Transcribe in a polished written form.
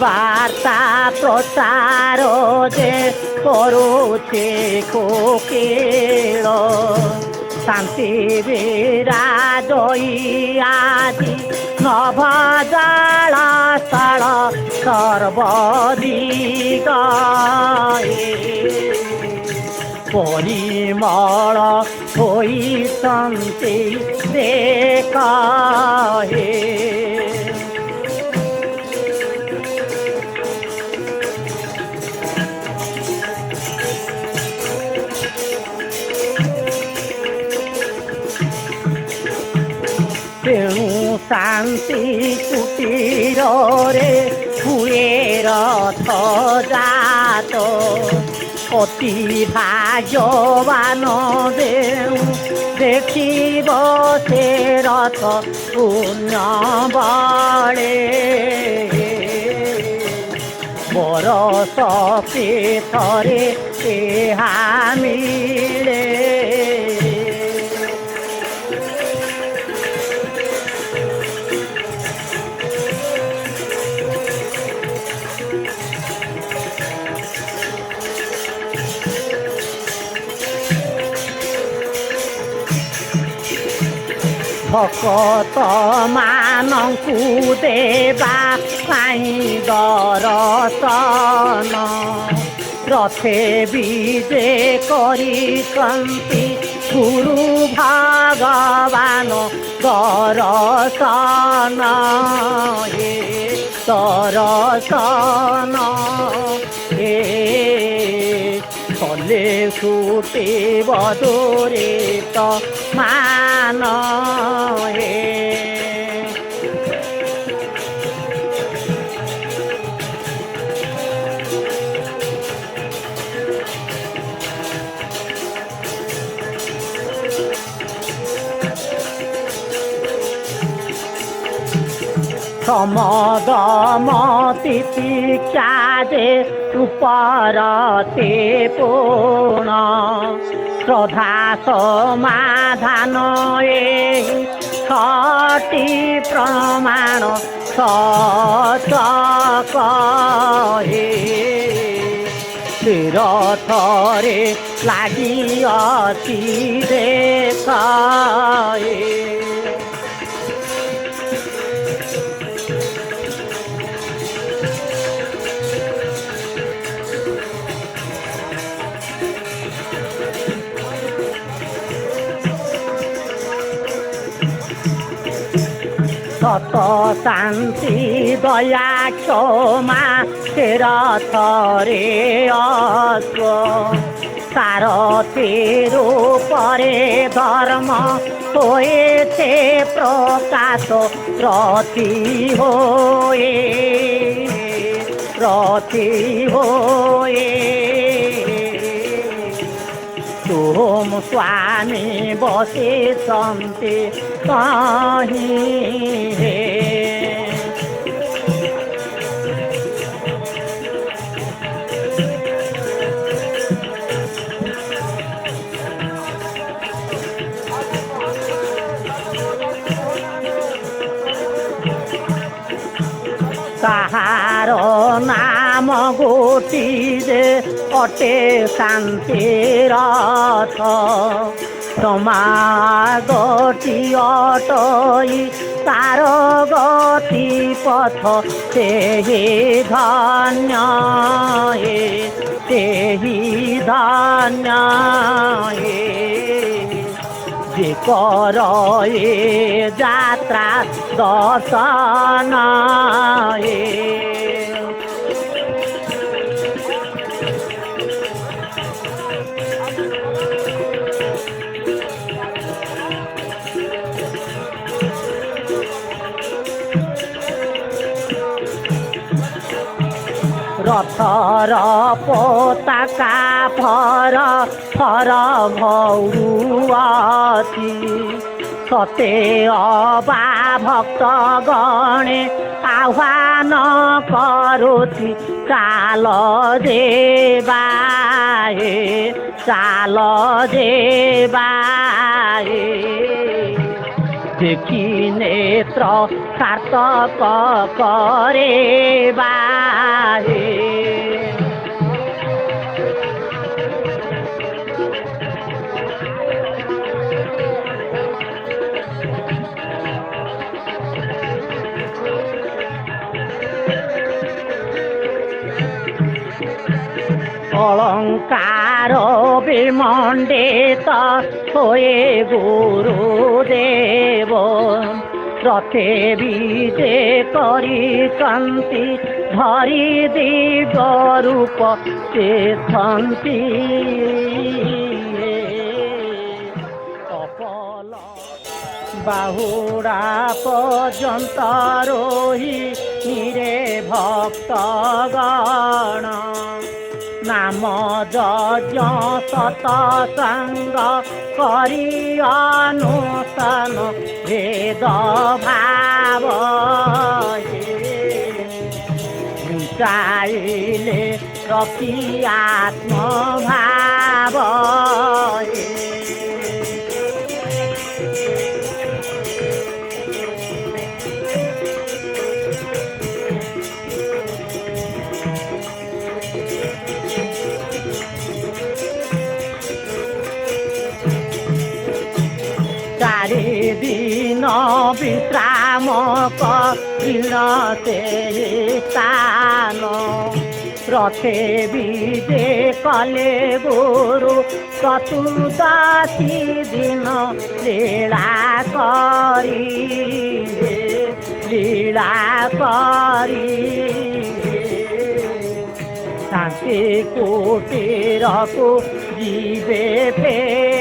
বার্তা প্রচার যে করুছে কোকিল শান্তি বিরাজই আজি নভজাল স্থল সর্বদিগয়ে পরিমল ହୋଇଛନ୍ତି ସେ କହେ। ତେଣୁ ଶାନ୍ତି କୁଟୀରରେ ହୁଏ ରଥଯାତ অতি ভাগ্যবান দেউ দেখিব সে রথ পুণ্য বলে বরষ ଥରେ ଏହା ମିଳେ। ভকত ମାନଙ୍କୁ ଦେବା ପାଇଁ ଦର୍ଶନ ରଥେ ବିଜେ କରିଛନ୍ତି ଗୁରୁ ଭଗବାନ ଦର୍ଶନ ଦର୍ଶନ କଲେ ଛୁଟିବ ଦୂରିତ ମାନ সমদমতি শিক্ষা যে উপরতে পূর্ণ শ্রদ্ধা সমাধান ছটি প্রমাণ সচ কহে তীরথরে লাগিଅଛି ଦେଖାଏ। সত শান্তি দয়া ক্ষমা সে রথরে অশ্ব সারথীর উপরে ধর্ম হয়েছে প্রকাশ রথি হয়ে तुम स्वामी बसिଛନ୍ତି कहीं তাহার নাম গোটিরে অটে শান্তির রথ সমাগতি অটই তার গতি পথ সেই ধন্য সেই ধন্য যে করয়ে যাত্রা দর্শন রথর পতাকা ফর ফর ভৌরুଅଛି সতে অবা ভক্ত গণে আহ্বান করুছি চাল দেবায়ে চাল দেবায়ে দেখি নেত্র সার্থক করে বাহে অলঙ্কার বিমণ্ডিত হয়ে গুরুদেব রথে বিজে করিছন্তি ধরি দিব্য রূপ চেতন্তি অপল বাহুড়া পর্যন্ত রহি নিরে ভক্তগণ নাম যজ্ঞ সৎসঙ্গ করি অনুষ্ঠান ভেদ ভাব চাইলে রকি আত্মভাব চারিদিন বিশ্রাম করিল সে স্থান রথে বিজে কলে গুরু চতুর্দশী দিন লীলা করি শান্তি কুটিরକୁ ଯିବେ ଫେରି